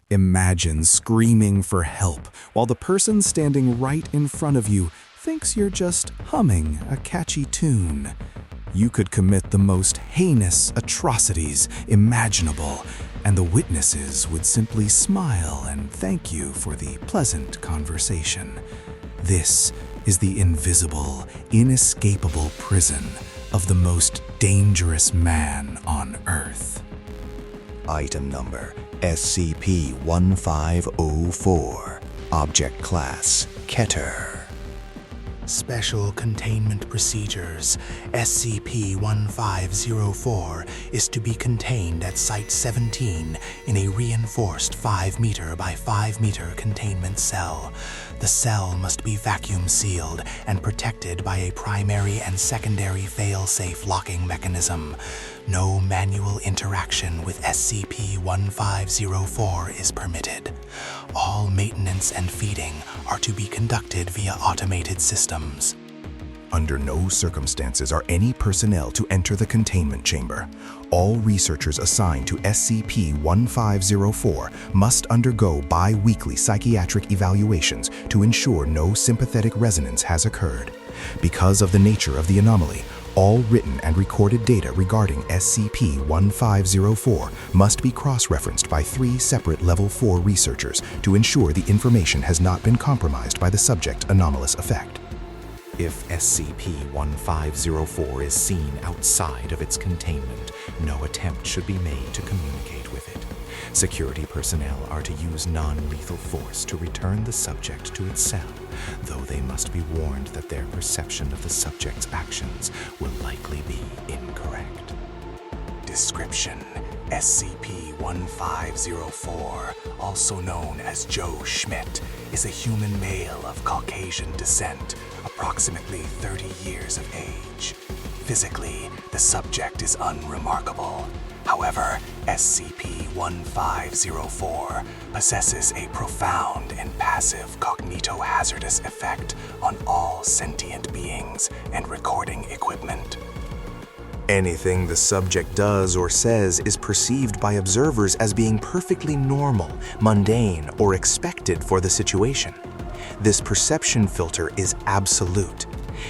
Imagine screaming for help while the person standing right in front of you thinks you're just humming a catchy tune. You could commit the most heinous atrocities imaginable, and the witnesses would simply smile and thank you for the pleasant conversation. This is the invisible, inescapable prison of the most dangerous man on Earth. Item number SCP-1504. Object Class Keter. Special Containment Procedures. SCP-1504 is to be contained at Site-17 in a reinforced 5-meter by 5-meter containment cell. The cell must be vacuum sealed and protected by a primary and secondary fail-safe locking mechanism. No manual interaction with SCP-1504 is permitted. All maintenance and feeding are to be conducted via automated systems. Under no circumstances are any personnel to enter the containment chamber. All researchers assigned to SCP-1504 must undergo bi-weekly psychiatric evaluations to ensure no sympathetic resonance has occurred. Because of the nature of the anomaly, all written and recorded data regarding SCP-1504 must be cross-referenced by 3 separate Level 4 researchers to ensure the information has not been compromised by the subject anomalous effect. If SCP-1504 is seen outside of its containment, no attempt should be made to communicate with it. Security personnel are to use non-lethal force to return the subject to its cell, though they must be warned that their perception of the subject's actions will likely be incorrect. Description: SCP-1504, also known as Joe Schmidt, is a human male of Caucasian descent, approximately 30 years of age. Physically, the subject is unremarkable. However, SCP-1504 possesses a profound and passive cognitohazardous effect on all sentient beings and recording equipment. Anything the subject does or says is perceived by observers as being perfectly normal, mundane, or expected for the situation. This perception filter is absolute.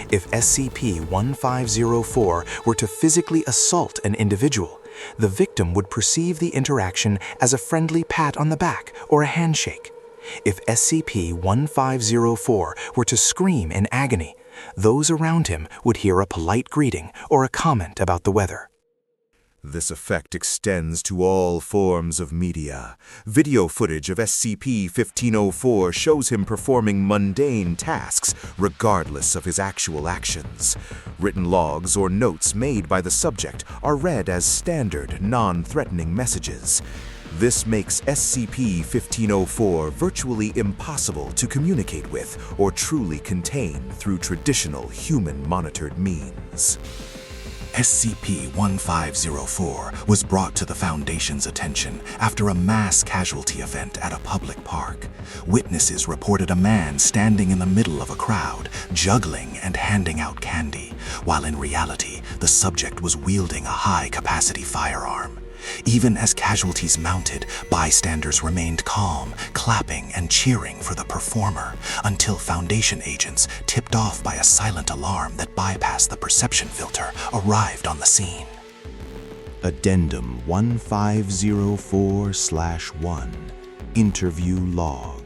If SCP-1504 were to physically assault an individual, the victim would perceive the interaction as a friendly pat on the back or a handshake. If SCP-1504 were to scream in agony, those around him would hear a polite greeting or a comment about the weather. This effect extends to all forms of media. Video footage of SCP-1504 shows him performing mundane tasks regardless of his actual actions. Written logs or notes made by the subject are read as standard, non-threatening messages. This makes SCP-1504 virtually impossible to communicate with or truly contain through traditional human-monitored means. SCP-1504 was brought to the Foundation's attention after a mass casualty event at a public park. Witnesses reported a man standing in the middle of a crowd, juggling and handing out candy, while in reality, the subject was wielding a high-capacity firearm. Even as casualties mounted, bystanders remained calm, clapping and cheering for the performer, until Foundation agents, tipped off by a silent alarm that bypassed the perception filter, arrived on the scene. Addendum 1504/1 Interview Log.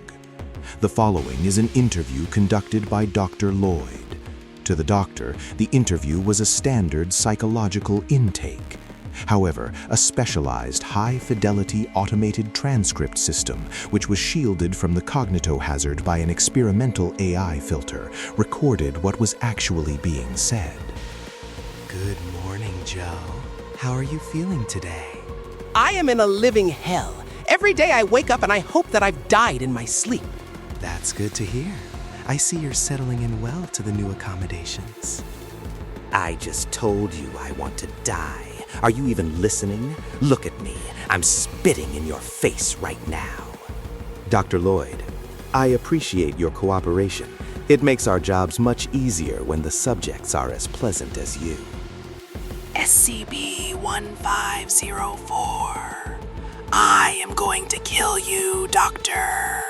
The following is an interview conducted by Dr. Lloyd. To the doctor, the interview was a standard psychological intake. However, a specialized high-fidelity automated transcript system, which was shielded from the cognitohazard by an experimental AI filter, recorded what was actually being said. Good morning, Joe. How are you feeling today? I am in a living hell. Every day I wake up and I hope that I've died in my sleep. That's good to hear. I see you're settling in well to the new accommodations. I just told you I want to die. Are you even listening? Look at me. I'm spitting in your face right now. Dr. Lloyd, I appreciate your cooperation. It makes our jobs much easier when the subjects are as pleasant as you. SCP-1504. I am going to kill you, Doctor.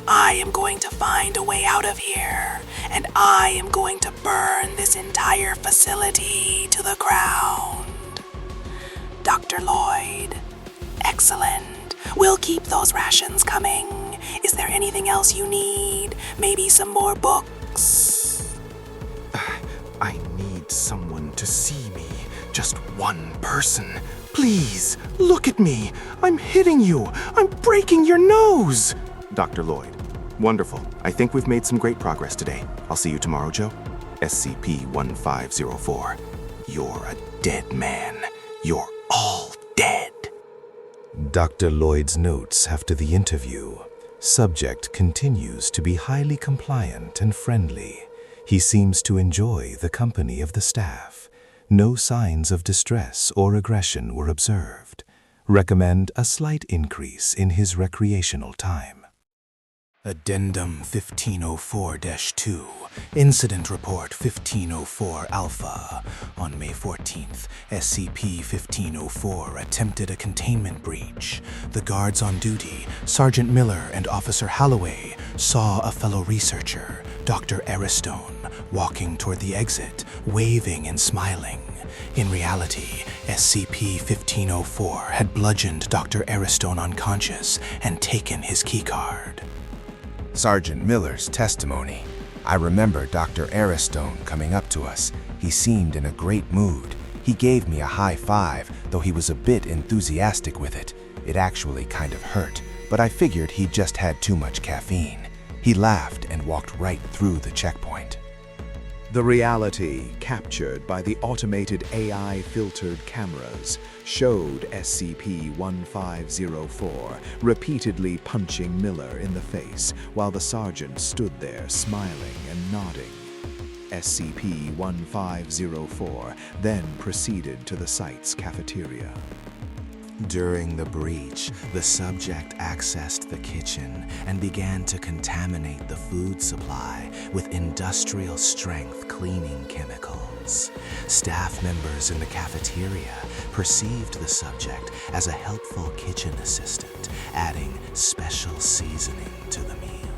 I am going to find a way out of here, and I am going to burn this entire facility to the ground. Dr. Lloyd, excellent. We'll keep those rations coming. Is there anything else you need? Maybe some more books? I need someone to see me. Just one person. Please, look at me. I'm hitting you. I'm breaking your nose. Dr. Lloyd. Wonderful. I think we've made some great progress today. I'll see you tomorrow, Joe. SCP-1504. You're a dead man. You're all dead. Dr. Lloyd's notes after the interview. Subject continues to be highly compliant and friendly. He seems to enjoy the company of the staff. No signs of distress or aggression were observed. Recommend a slight increase in his recreational time. Addendum 1504-2, Incident Report 1504 Alpha. On May 14th, SCP-1504 attempted a containment breach. The guards on duty, Sergeant Miller and Officer Holloway, saw a fellow researcher, Dr. Aristone, walking toward the exit, waving and smiling. In reality, SCP-1504 had bludgeoned Dr. Aristone unconscious and taken his keycard. Sergeant Miller's testimony. I remember Dr. Aristone coming up to us. He seemed in a great mood. He gave me a high five, though he was a bit enthusiastic with it. It actually kind of hurt, but I figured he just had too much caffeine. He laughed and walked right through the checkpoint. The reality captured by the automated AI-filtered cameras showed SCP-1504 repeatedly punching Miller in the face while the sergeant stood there smiling and nodding. SCP-1504 then proceeded to the site's cafeteria. During the breach, the subject accessed the kitchen and began to contaminate the food supply with industrial-strength cleaning chemicals. Staff members in the cafeteria perceived the subject as a helpful kitchen assistant, adding special seasoning to the meal.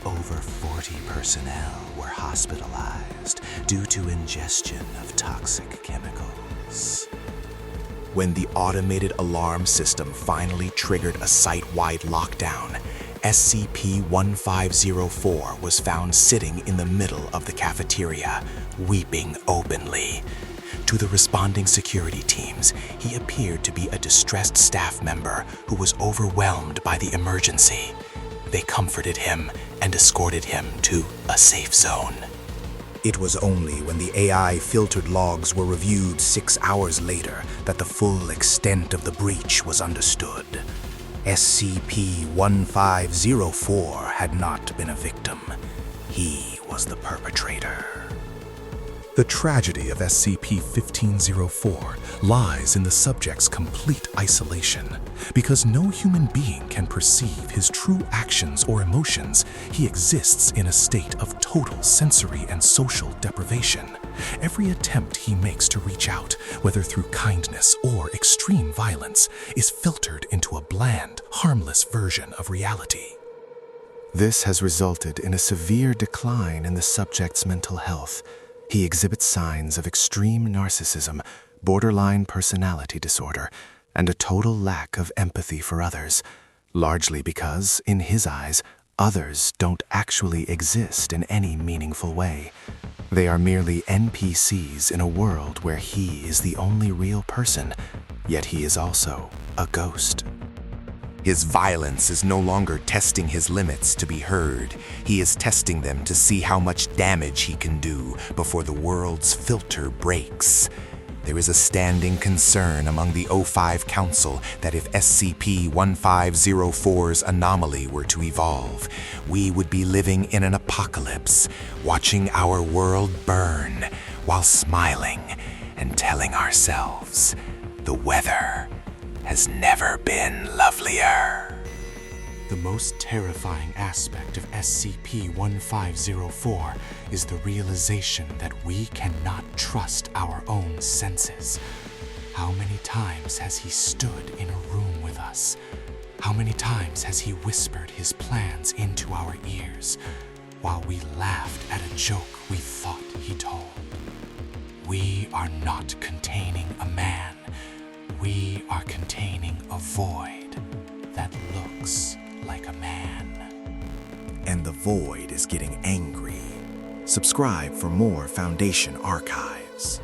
Over 40 personnel were hospitalized due to ingestion of toxic chemicals. When the automated alarm system finally triggered a site-wide lockdown, SCP-1504 was found sitting in the middle of the cafeteria, weeping openly. To the responding security teams, he appeared to be a distressed staff member who was overwhelmed by the emergency. They comforted him and escorted him to a safe zone. It was only when the AI-filtered logs were reviewed 6 hours later that the full extent of the breach was understood. SCP-1504 had not been a victim. He was the perpetrator. The tragedy of SCP-1504 lies in the subject's complete isolation. Because no human being can perceive his true actions or emotions, he exists in a state of total sensory and social deprivation. Every attempt he makes to reach out, whether through kindness or extreme violence, is filtered into a bland, harmless version of reality. This has resulted in a severe decline in the subject's mental health. He exhibits signs of extreme narcissism, borderline personality disorder, and a total lack of empathy for others, largely because, in his eyes, others don't actually exist in any meaningful way. They are merely NPCs in a world where he is the only real person, yet he is also a ghost. His violence is no longer testing his limits to be heard. He is testing them to see how much damage he can do before the world's filter breaks. There is a standing concern among the O5 Council that if SCP-1504's anomaly were to evolve, we would be living in an apocalypse, watching our world burn while smiling and telling ourselves the weather has never been lovelier. The most terrifying aspect of SCP-1504 is the realization that we cannot trust our own senses. How many times has he stood in a room with us us? How many times has he whispered his plans into our ears while we laughed at a joke we thought he told? We are not containing a man. We are containing a void that looks like a man. And the void is getting angry. Subscribe for more Foundation archives.